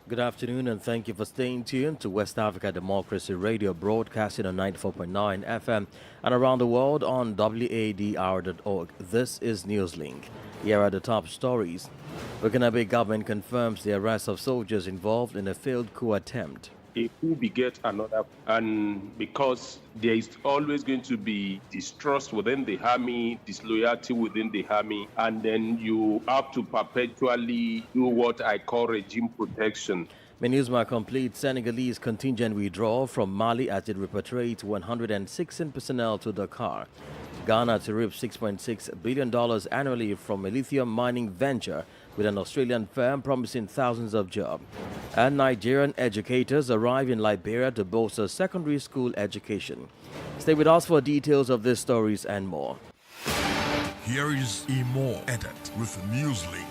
Good afternoon and thank you for staying tuned to West Africa Democracy Radio, broadcasting on 94.9 FM and around the world on wadr.org. This is NEWSLINK. Here are the top stories. Burkinabe government confirms the arrest of soldiers involved in a failed coup attempt. A coup beget another, and because there is always going to be distrust within the army, disloyalty within the army, and then you have to perpetually do what I call regime protection. MINUSMA completes Senegalese contingent withdrawal from Mali as it repatriates 116 personnel to Dakar. Ghana to reap $6.6 billion annually from a lithium mining venture with an Australian firm promising thousands of jobs. And Nigerian educators arrive in Liberia to bolster secondary school education. Stay with us for details of these stories and more. Here is a more edit with NEWSLINK.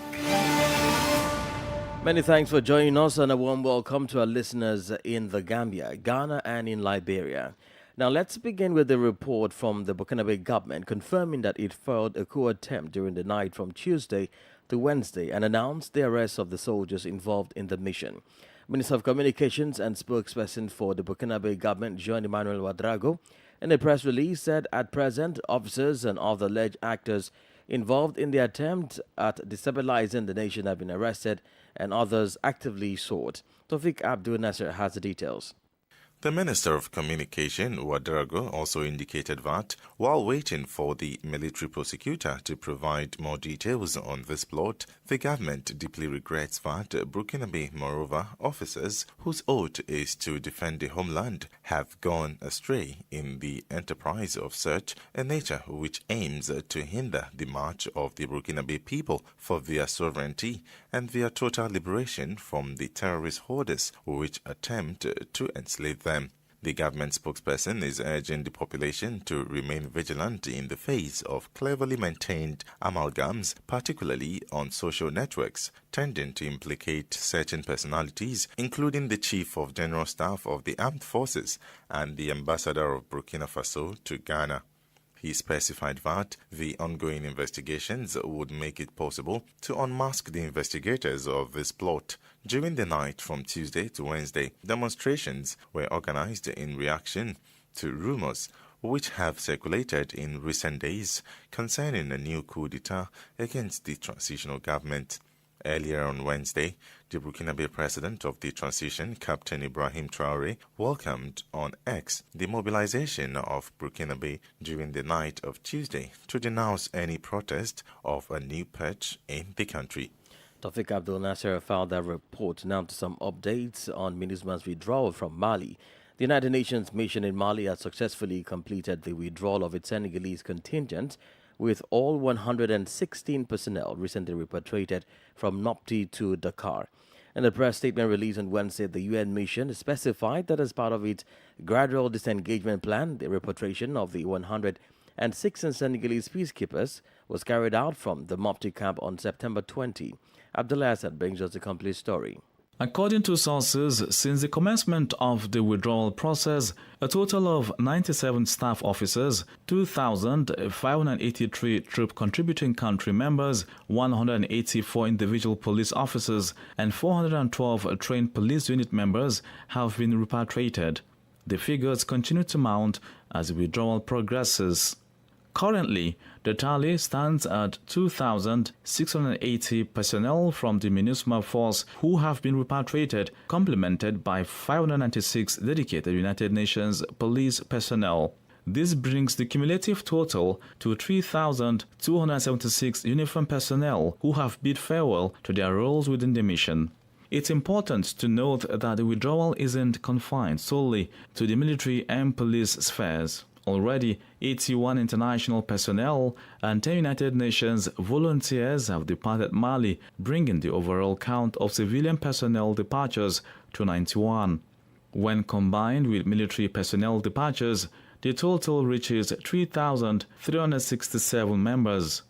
Many thanks for joining us and a warm welcome to our listeners in the Gambia, Ghana and in Liberia. Now let's begin with the report from the Burkinabe government confirming that it failed a coup attempt during the night from Tuesday to Wednesday and announced the arrest of the soldiers involved in the mission. Minister of Communications and spokesperson for the Burkinabe government, Jean-Emmanuel Ouedraogo, in a press release said at present officers and other alleged actors involved in the attempt at destabilizing the nation have been arrested and others actively sought. Tawfiq Abdul Nasser has the details. The Minister of Communication, Ouedraogo, also indicated that while waiting for the military prosecutor to provide more details on this plot, the government deeply regrets that Burkinabe, moreover, officers whose oath is to defend the homeland have gone astray in the enterprise of such a nature which aims to hinder the march of the Burkinabe people for their sovereignty and their total liberation from the terrorist hordes which attempt to enslave them. The government spokesperson is urging the population to remain vigilant in the face of cleverly maintained amalgams, particularly on social networks, tending to implicate certain personalities, including the Chief of General Staff of the Armed Forces and the Ambassador of Burkina Faso to Ghana. He specified that the ongoing investigations would make it possible to unmask the investigators of this plot. During the night from Tuesday to Wednesday, demonstrations were organized in reaction to rumors which have circulated in recent days concerning a new coup d'etat against the transitional government. Earlier on Wednesday, the Burkinabe president of the transition, Captain Ibrahim Traoré, welcomed on X the mobilization of Burkinabe during the night of Tuesday to denounce any protest of a new purge in the country. Tawfiq Abdul Nasser filed that report. Now to some updates on MINUSMA's withdrawal from Mali. The United Nations mission in Mali has successfully completed the withdrawal of its Senegalese contingent, with all 116 personnel recently repatriated from Nopti to Dakar. In a press statement released on Wednesday, the UN mission specified that as part of its gradual disengagement plan, the repatriation of the 106 Senegalese peacekeepers was carried out from the Mopti camp on September 20. Abdullah Assad brings us the complete story. According to sources, since the commencement of the withdrawal process, a total of 97 staff officers, 2,583 troop contributing country members, 184 individual police officers, and 412 trained police unit members have been repatriated. The figures continue to mount as the withdrawal progresses. Currently, the tally stands at 2,680 personnel from the MINUSMA force who have been repatriated, complemented by 596 dedicated United Nations police personnel. This brings the cumulative total to 3,276 uniformed personnel who have bid farewell to their roles within the mission. It's important to note that the withdrawal isn't confined solely to the military and police spheres. Already, 81 international personnel and 10 United Nations volunteers have departed Mali, bringing the overall count of civilian personnel departures to 91. When combined with military personnel departures, the total reaches 3,367 members.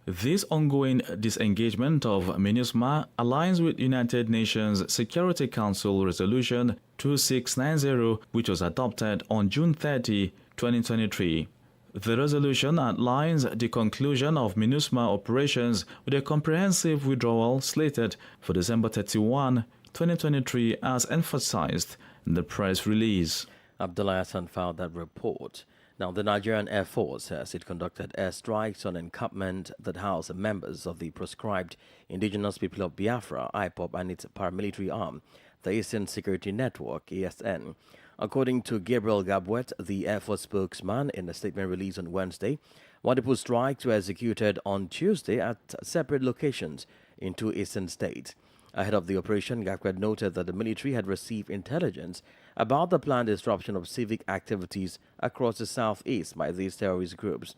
This ongoing disengagement of MINUSMA aligns with United Nations Security Council Resolution 2690, which was adopted on June 30, 2023. The resolution outlines the conclusion of MINUSMA operations with a comprehensive withdrawal slated for December 31, 2023, as emphasized in the press release. Abdullah Hassan filed that report. Now, the Nigerian Air Force says it conducted airstrikes on encampment that housed members of the proscribed Indigenous People of Biafra, IPOB, and its paramilitary arm, the Eastern Security Network, ESN. According to Gabriel Gabwet, the Air Force spokesman, in a statement released on Wednesday, multiple strikes were executed on Tuesday at separate locations in two eastern states. Ahead of the operation, Gabwet noted that the military had received intelligence about the planned disruption of civic activities across the southeast by these terrorist groups.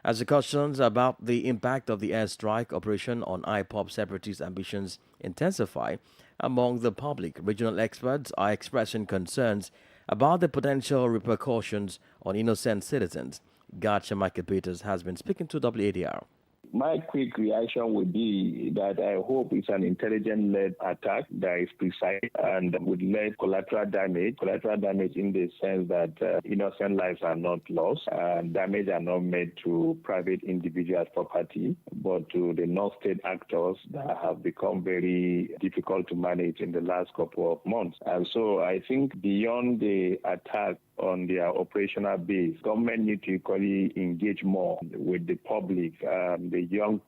As the questions about the impact of the airstrike operation on IPOB separatist ambitions intensify among the public, regional experts are expressing concerns about the potential repercussions on innocent citizens. Shamaki Peters has been speaking to WADR. My quick reaction would be that I hope it's an intelligent-led attack that is precise and would lead collateral damage in the sense that innocent lives are not lost and damage are not made to private individuals' property, but to the non-state actors that have become very difficult to manage in the last couple of months. And so I think beyond the attack on their operational base, government need to equally engage more with the public, the young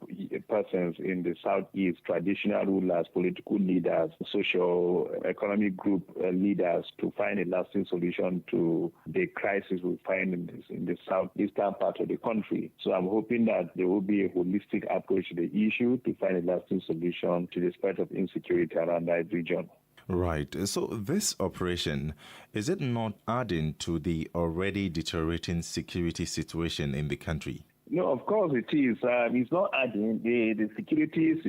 persons in the southeast, traditional rulers, political leaders, socio-economic group leaders, to find a lasting solution to the crisis we find in the southeastern part of the country. So I'm hoping that there will be a holistic approach to the issue to find a lasting solution to the spread of insecurity around that region. Right. So this operation, is it not adding to the already deteriorating security situation in the country? No, of course it is. It's not adding. The security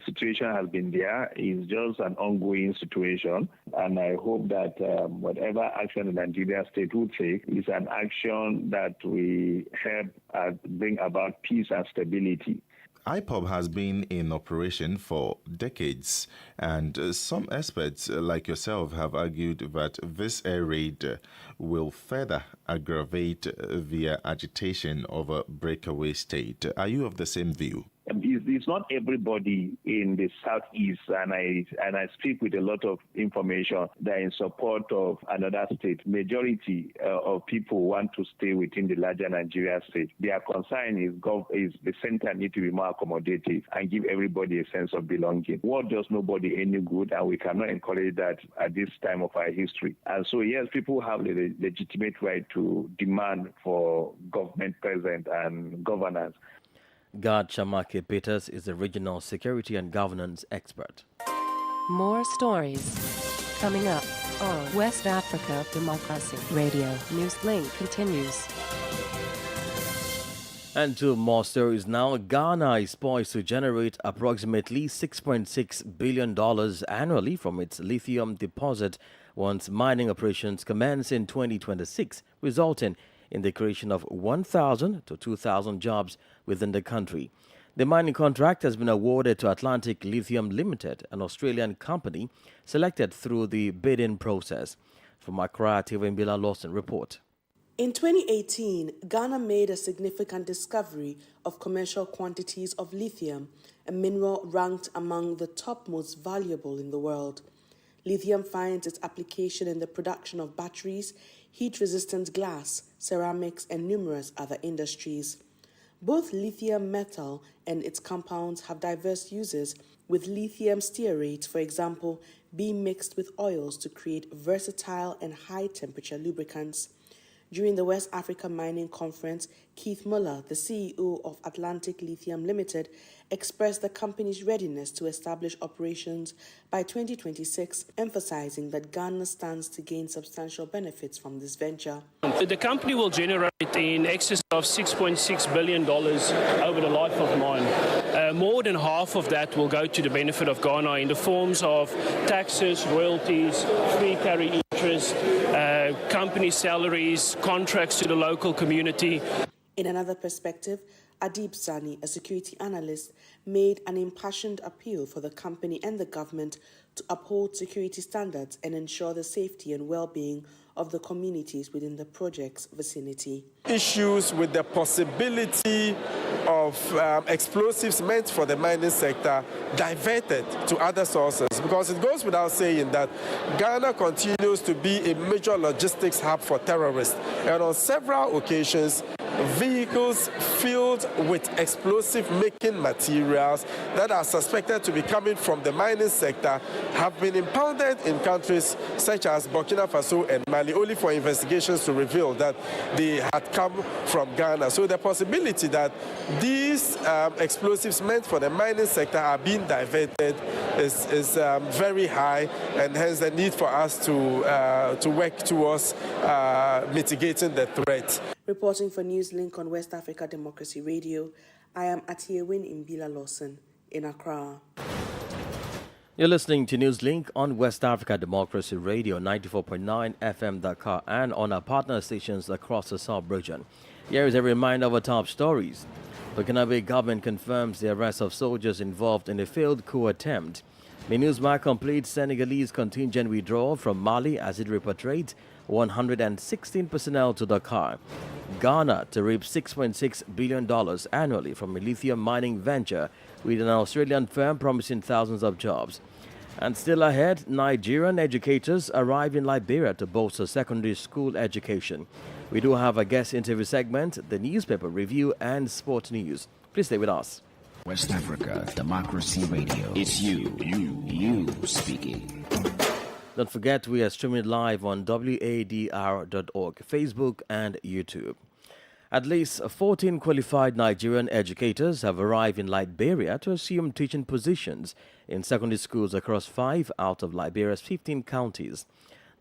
situation has been there. It's just an ongoing situation. And I hope that whatever action the Nigerian state will take is an action that will help bring about peace and stability. IPOB has been in operation for decades, and some experts like yourself have argued that this air raid will further aggravate their agitation of a breakaway state. Are you of the same view? It's not everybody in the southeast, and I speak with a lot of information that in support of another state. Majority of people want to stay within the larger Nigeria state. Their concern is the center need to be more accommodative and give everybody a sense of belonging. War does nobody any good, and we cannot encourage that at this time of our history. And so, yes, people have the legitimate right to demand for government presence and governance. Shamaki Peters is the regional security and governance expert. More stories coming up on West Africa Democracy Radio. NEWSLINK continues. And to more stories now. Ghana is poised to generate approximately $6.6 billion annually from its lithium deposit once mining operations commence in 2026, resulting in the creation of 1,000 to 2,000 jobs within the country. The mining contract has been awarded to Atlantic Lithium Limited, an Australian company selected through the bidding process. From Accra, Tiwimbila Lawson report. In 2018, Ghana made a significant discovery of commercial quantities of lithium, a mineral ranked among the top most valuable in the world. Lithium finds its application in the production of batteries, heat-resistant glass, ceramics, and numerous other industries. Both lithium metal and its compounds have diverse uses, with lithium stearate, for example, being mixed with oils to create versatile and high-temperature lubricants. During the West Africa Mining Conference, Keith Muller, the CEO of Atlantic Lithium Limited, expressed the company's readiness to establish operations by 2026, emphasizing that Ghana stands to gain substantial benefits from this venture. The company will generate in excess of $6.6 billion over the life of mine. More than half of that will go to the benefit of Ghana in the forms of taxes, royalties, free carry interest, company salaries, contracts to the local community. In another perspective, Adib Sani, a security analyst, made an impassioned appeal for the company and the government to uphold security standards and ensure the safety and well-being of the communities within the project's vicinity. Issues with the possibility of explosives meant for the mining sector diverted to other sources, because it goes without saying that Ghana continues to be a major logistics hub for terrorists, and on several occasions vehicles filled with explosive-making materials that are suspected to be coming from the mining sector have been impounded in countries such as Burkina Faso and Mali, only for investigations to reveal that they had come from Ghana. So the possibility that these explosives meant for the mining sector are being diverted is very high, and hence the need for us to work towards mitigating the threat. Reporting for NEWSLINK on West Africa Democracy Radio, I am Atiewin Imbila Lawson in Accra. You're listening to NEWSLINK on West Africa Democracy Radio, 94.9 FM Dakar, and on our partner stations across the South region. Here is a reminder of our top stories. The Burkina government confirms the arrest of soldiers involved in a failed coup attempt. MINUSMA completes Senegalese contingent withdrawal from Mali as it repatriates 116 personnel to Dakar. Ghana to reap $6.6 billion annually from a lithium mining venture with an Australian firm promising thousands of jobs. And still ahead, Nigerian educators arrive in Liberia to bolster secondary school education. We do have a guest interview segment, the newspaper review, and sport news. Please stay with us. West Africa Democracy Radio. It's you speaking. Don't forget, we are streaming live on wadr.org, Facebook, and YouTube. At least 14 qualified Nigerian educators have arrived in Liberia to assume teaching positions in secondary schools across 5 out of Liberia's 15 counties.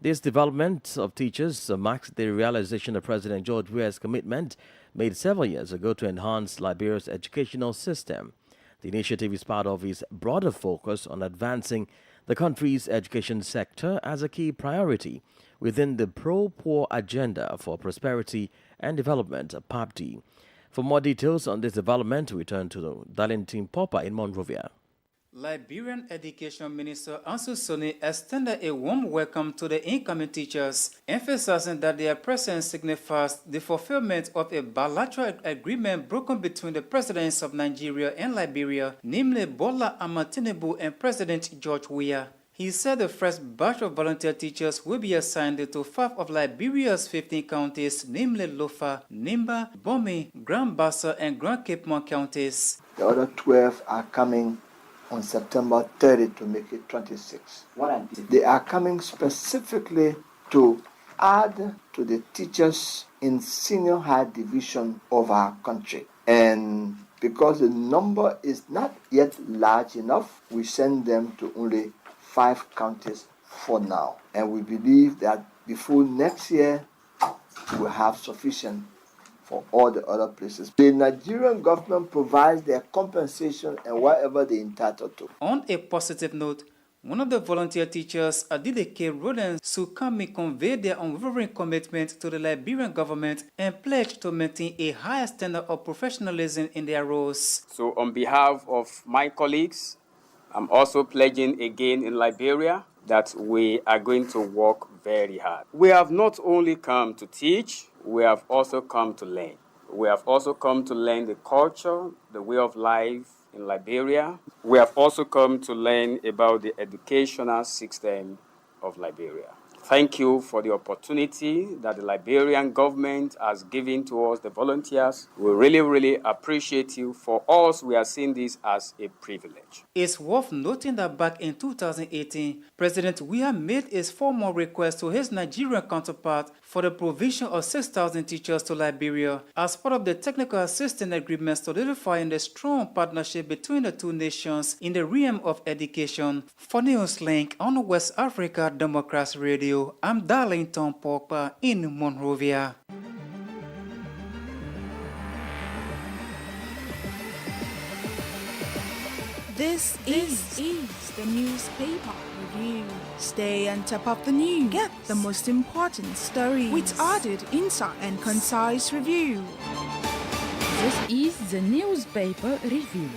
This development of teachers marks the realization of President George Weah's commitment made several years ago to enhance Liberia's educational system. The initiative is part of his broader focus on advancing the country's education sector as a key priority within the pro-poor agenda for prosperity and development, PAPD. For more details on this development, we turn to Darlington Popper in Monrovia. Liberian Education Minister Ansu Soni extended a warm welcome to the incoming teachers, emphasizing that their presence signifies the fulfillment of a bilateral agreement broken between the presidents of Nigeria and Liberia, namely Bola Ahmed Tinubu and President George Weah. He said the first batch of volunteer teachers will be assigned to 5 of Liberia's 15 counties, namely Lofa, Nimba, Bomi, Grand Bassa, and Grand Cape Mount counties. The other 12 are coming on September 30 to make it 26. They are coming specifically to add to the teachers in senior high division of our country. And because the number is not yet large enough, we send them to only 5 counties for now. And we believe that before next year, we'll have sufficient for all the other places. The Nigerian government provides their compensation and whatever they're entitled to. On a positive note, one of the volunteer teachers, Adileke Roden Sukami, conveyed their unwavering commitment to the Liberian government and pledged to maintain a higher standard of professionalism in their roles. So on behalf of my colleagues, I'm also pledging again in Liberia that we are going to work very hard. We have not only come to teach, we have also come to learn. We have also come to learn the culture, the way of life in Liberia. We have also come to learn about the educational system of Liberia. Thank you for the opportunity that the Liberian government has given to us, the volunteers. We really appreciate you. For us, we are seeing this as a privilege. It's worth noting that back in 2018, President Weah made his formal request to his Nigerian counterpart for the provision of 6,000 teachers to Liberia as part of the technical assistance agreement, solidifying the strong partnership between the two nations in the realm of education. For NEWSLINK on West Africa Democracy Radio, I'm Darlington Popper in Monrovia. This is the newspaper review. Stay on top of the news. Get the most important stories with added insight and concise review. This is the newspaper review.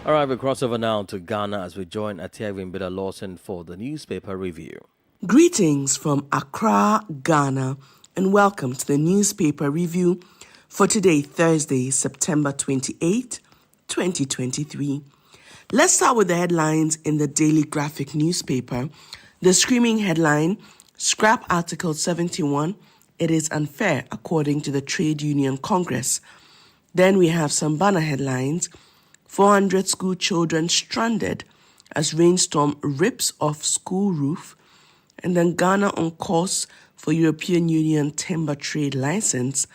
All right, we'll cross over now to Ghana as we join Atiewin Imbila Lawson for the newspaper review. Greetings from Accra, Ghana, and welcome to the newspaper review for today, Thursday, September 28, 2023. Let's start with the headlines in the Daily Graphic newspaper. The screaming headline, Scrap Article 71, it is unfair according to the Trade Union Congress. Then we have some banner headlines, 400 school children stranded as rainstorm rips off school roof, and then Ghana on course for European Union timber trade license.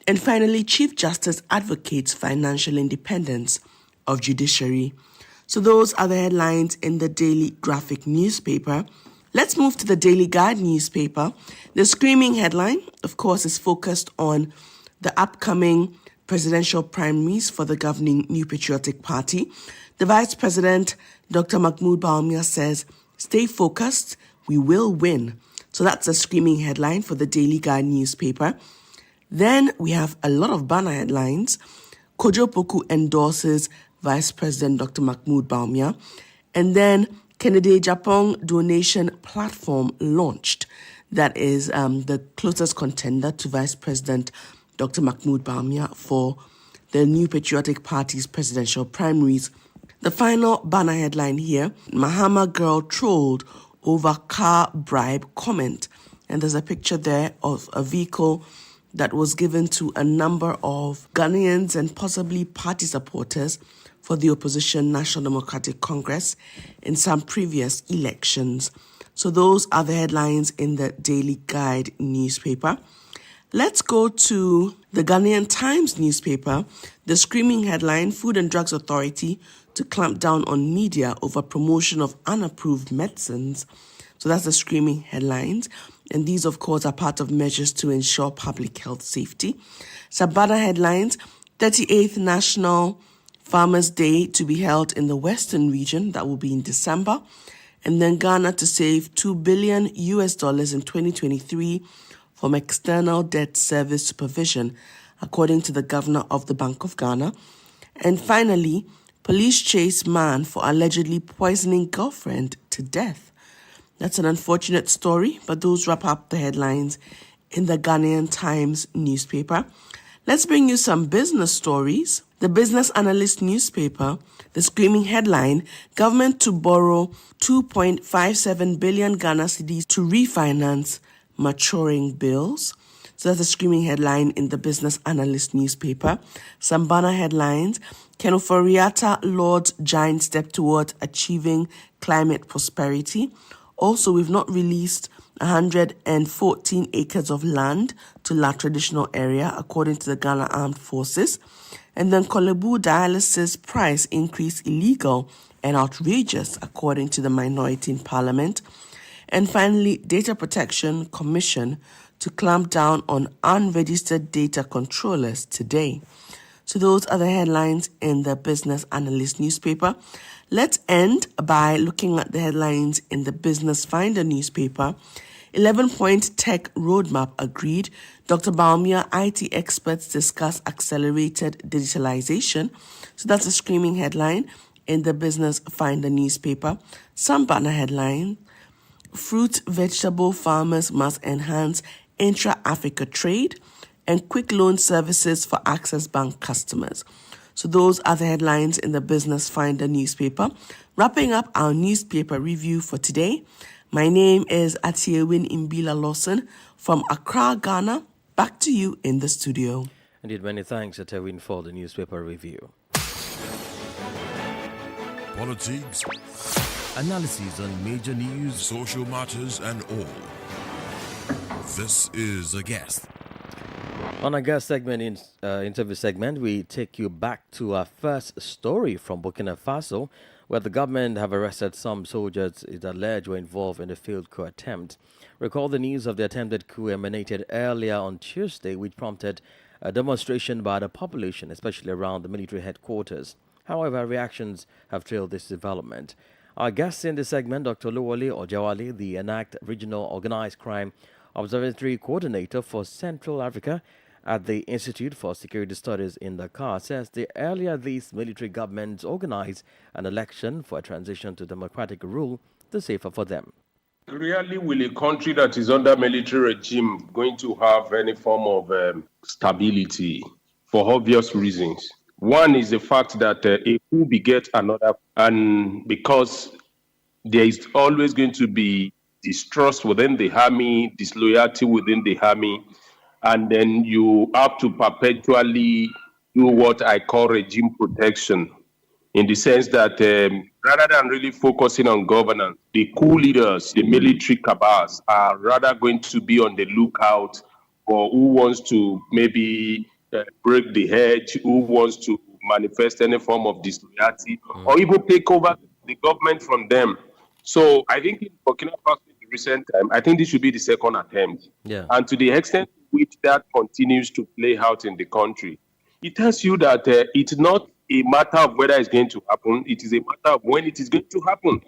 And finally, Chief Justice advocates financial independence of judiciary. So those are the headlines in the Daily Graphic newspaper. Let's move to the Daily Guide newspaper. The screaming headline, of course, is focused on the upcoming presidential primaries for the governing New Patriotic Party. The Vice President, Dr. Mahmoud Bawumia, says, "Stay focused, we will win." So that's a screaming headline for the Daily Guide newspaper. Then we have a lot of banner headlines. Kojo Poku endorses Vice President Dr. Mahmoud Bawumia. And then Kennedy Japan donation platform launched. That is the closest contender to Vice President Dr. Mahmoud Bawumia for the New Patriotic Party's presidential primaries. The final banner headline here, Mahama girl trolled over car bribe comment. And there's a picture there of a vehicle that was given to a number of Ghanaians and possibly party supporters for the opposition National Democratic Congress in some previous elections. So those are the headlines in the Daily Guide newspaper. Let's go to the Ghanaian Times newspaper. The screaming headline, Food and Drugs Authority to clamp down on media over promotion of unapproved medicines. So that's the screaming headlines. And these, of course, are part of measures to ensure public health safety. Sabana headlines, 38th National Farmers' Day to be held in the Western region. That will be in December. And then Ghana to save $2 billion in 2023 from external debt service supervision, according to the governor of the Bank of Ghana. And finally, police chase man for allegedly poisoning girlfriend to death. That's an unfortunate story, but those wrap up the headlines in the Ghanaian Times newspaper. Let's bring you some business stories. The Business Analyst newspaper, the screaming headline, government to borrow 2.57 billion Ghana cedis to refinance maturing bills. So that's a screaming headline in the Business Analyst newspaper. Some banner headlines, Kenoforiata Lord's giant step towards achieving climate prosperity. Also, we've not released 114 acres of land to La Traditional Area, according to the Ghana Armed Forces. And then Kolebu dialysis price increase illegal and outrageous, according to the minority in Parliament. And finally, Data Protection Commission to clamp down on unregistered data controllers today. So those are the headlines in the Business Analyst newspaper. Let's end by looking at the headlines in the Business Finder newspaper. 11-point tech roadmap agreed. Dr. Bawumia, IT experts discuss accelerated digitalization. So that's a screaming headline in the Business Finder newspaper. Some banner headline, fruit vegetable farmers must enhance intra-Africa trade and quick loan services for Access Bank customers. So those are the headlines in the Business Finder newspaper. Wrapping up our newspaper review for today, my name is Atiewin Imbila Lawson from Accra, Ghana. Back to you in the studio. Indeed, many thanks, Atiewin, for the newspaper review. Politics, analysis on major news, social matters, and all. This is A Guest. On our guest segment, interview segment, we take you back to our first story from Burkina Faso, where the government have arrested some soldiers it alleged were involved in the failed coup attempt. Recall the news of the attempted coup emanated earlier on Tuesday, which prompted a demonstration by the population, especially around the military headquarters. However, reactions have trailed this development. Our guest in this segment, Dr. Luwale Ojawale, the ENACT Regional Organized Crime Observatory Coordinator for Central Africa at the Institute for Security Studies in Dakar, says the earlier these military governments organized an election for a transition to democratic rule, the safer for them. Rarely will a country that is under military regime going to have any form of stability for obvious reasons. One is the fact that a coup begets another, and because there is always going to be distrust within the army, disloyalty within the army, and then you have to perpetually do what I call regime protection, in the sense that rather than really focusing on governance, the coup leaders, the military cabals, are rather going to be on the lookout for who wants to maybe break the hedge, who wants to manifest any form of disloyalty, or even take over the government from them. So I think in Burkina Faso in the recent time, I think this should be the second attempt. Yeah. And to the extent to which that continues to play out in the country, it tells you that it's not a matter of whether it's going to happen, it is a matter of when it is going to happen.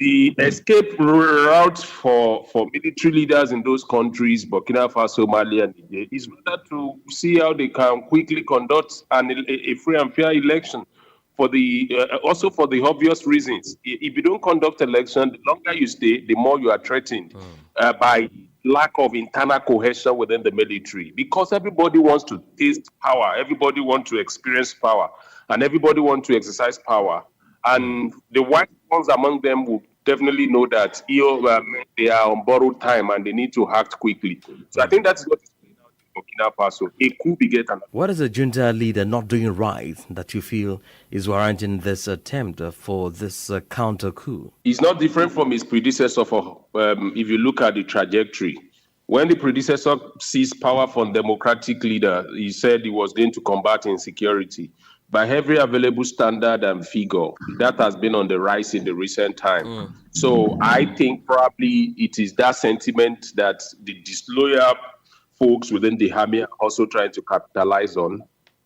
The escape route for military leaders in those countries, Burkina Faso, Mali, and Niger, is rather to see how they can quickly conduct a free and fair election. For the also for the obvious reasons, if you don't conduct election, the longer you stay, the more you are threatened by lack of internal cohesion within the military, because everybody wants to taste power, everybody wants to experience power, and everybody wants to exercise power. And the wise ones among them will definitely know that they are on borrowed time and they need to act quickly. So I think that's what is playing out in Burkina Faso. A coup beget another. What is a junta leader not doing right that you feel is warranting this attempt for this counter coup? He's not different from his predecessor. If you look at the trajectory, when the predecessor seized power from democratic leader, he said he was going to combat insecurity. By every available standard and figure, that has been on the rise in the recent time. So I think probably it is that sentiment that the disloyal folks within the army are also trying to capitalize on.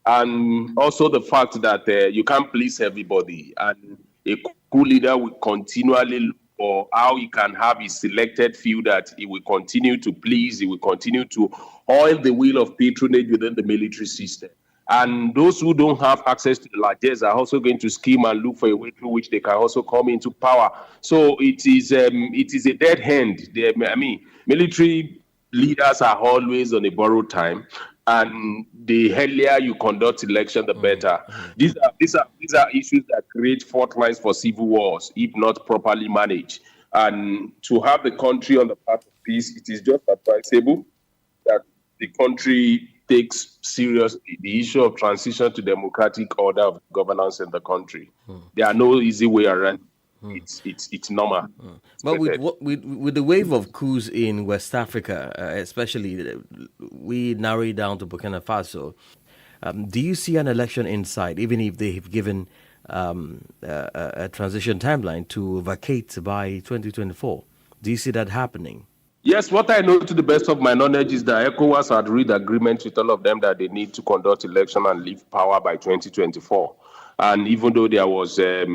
And also the fact that you can't please everybody. And a coup leader will continually look for how he can have his selected few that he will continue to please, he will continue to oil the wheel of patronage within the military system. And those who don't have access to the largesse are also going to scheme and look for a way through which they can also come into power. So it is a dead end. Military leaders are always on a borrowed time, and the earlier you conduct election, the better. These are issues that create fault lines for civil wars if not properly managed. And to have the country on the path of peace, it is just advisable that the country takes seriously the issue of transition to democratic order of governance in the country. There are no easy way around. It's normal. But with the wave of coups in West Africa, especially, we narrow it down to Burkina Faso. Do you see an election in sight, even if they've given a transition timeline to vacate by 2024? Do you see that happening? Yes, what I know to the best of my knowledge is that ECOWAS had reached agreement with all of them that they need to conduct election and leave power by 2024. And even though there was a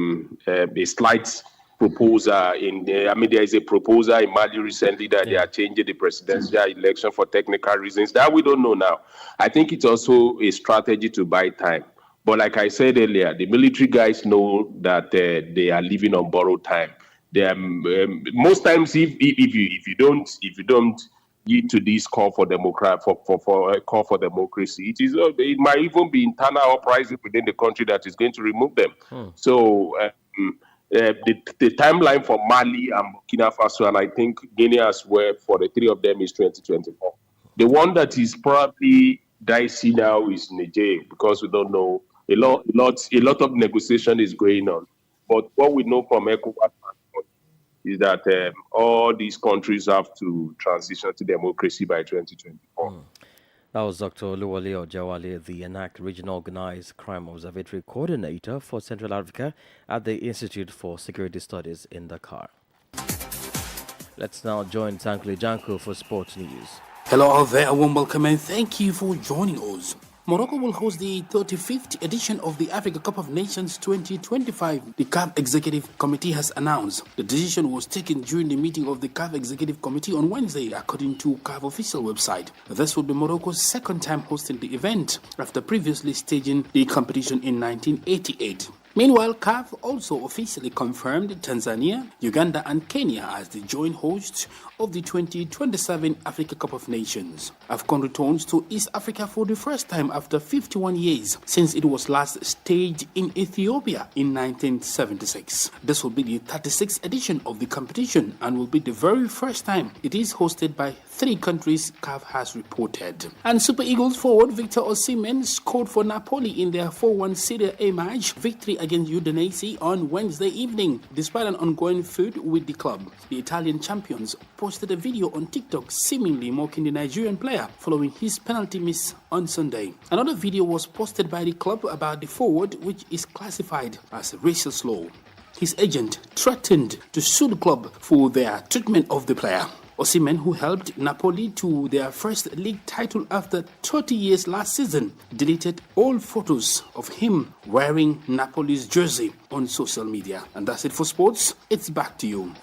slight proposal there is a proposal in Mali recently that they are changing the presidential election for technical reasons. That we don't know now. I think it's also a strategy to buy time. But like I said earlier, the military guys know that they are living on borrowed time. Most times, if you don't yield to this call for call for democracy, it might even be internal uprising within the country that is going to remove them. So the timeline for Mali and Burkina Faso, and I think Guinea as well, for the three of them is 2024. The one that is probably dicey now is Niger, because we don't know. A lot of negotiation is going on. But what we know from ECOWAS is that all these countries have to transition to democracy by 2024. That was Dr. Oluwole Ojawale, the ENAC Regional Organized Crime Observatory Coordinator for Central Africa at the Institute for Security Studies in Dakar. Let's now join Tankle Janko for sports news. Hello out there, a warm welcome and thank you for joining us. Morocco will host the 35th edition of the Africa Cup of Nations 2025. The CAF Executive Committee has announced. The decision was taken during the meeting of the CAF Executive Committee on Wednesday, according to CAF official website. This will be Morocco's second time hosting the event after previously staging the competition in 1988. Meanwhile, CAF also officially confirmed Tanzania, Uganda and Kenya as the joint hosts of the 2027 Africa Cup of Nations. AFCON returns to East Africa for the first time after 51 years since it was last staged in Ethiopia in 1976. This will be the 36th edition of the competition and will be the very first time it is hosted by 3 countries, CAF has reported. And Super Eagles forward Victor Osimhen scored for Napoli in their 4-1 Serie A match victory against Udinese on Wednesday evening. Despite an ongoing feud with the club, the Italian champions posted a video on TikTok seemingly mocking the Nigerian player following his penalty miss on Sunday. Another video was posted by the club about the forward, which is classified as a racial slur. His agent threatened to sue the club for their treatment of the player. Osimhen, who helped Napoli to their first league title after 30 years last season, deleted all photos of him wearing Napoli's jersey on social media. And that's it for sports. It's back to you.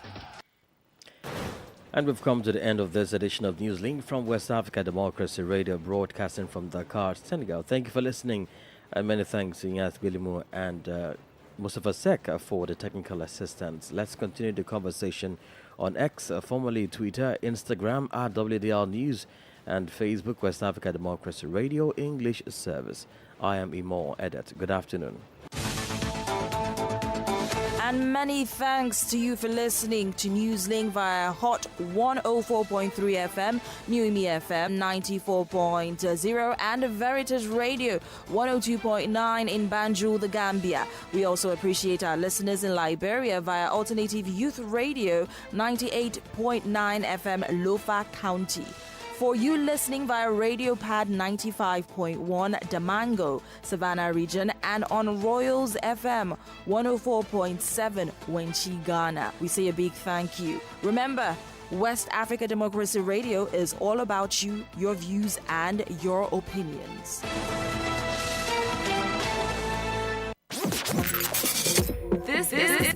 And we've come to the end of this edition of NewsLink from West Africa Democracy Radio, broadcasting from Dakar, Senegal. Thank you for listening, and many thanks to Inyas Bilimu and Mustafa Sek for the technical assistance. Let's continue the conversation on X, formerly Twitter, Instagram at WDR News, and Facebook, West Africa Democracy Radio English Service. I am Imo Edet. Good afternoon. And many thanks to you for listening to NewsLink via Hot 104.3 FM, New Imi FM 94.0, and Veritas Radio 102.9 in Banjul, the Gambia. We also appreciate our listeners in Liberia via Alternative Youth Radio 98.9 FM, Lofa County. For you listening via Radio Pad 95.1 Damango, Savannah region, and on Royals FM 104.7 Wenchi, Ghana, we say a big thank you. Remember, West Africa Democracy Radio is all about you, your views, and your opinions.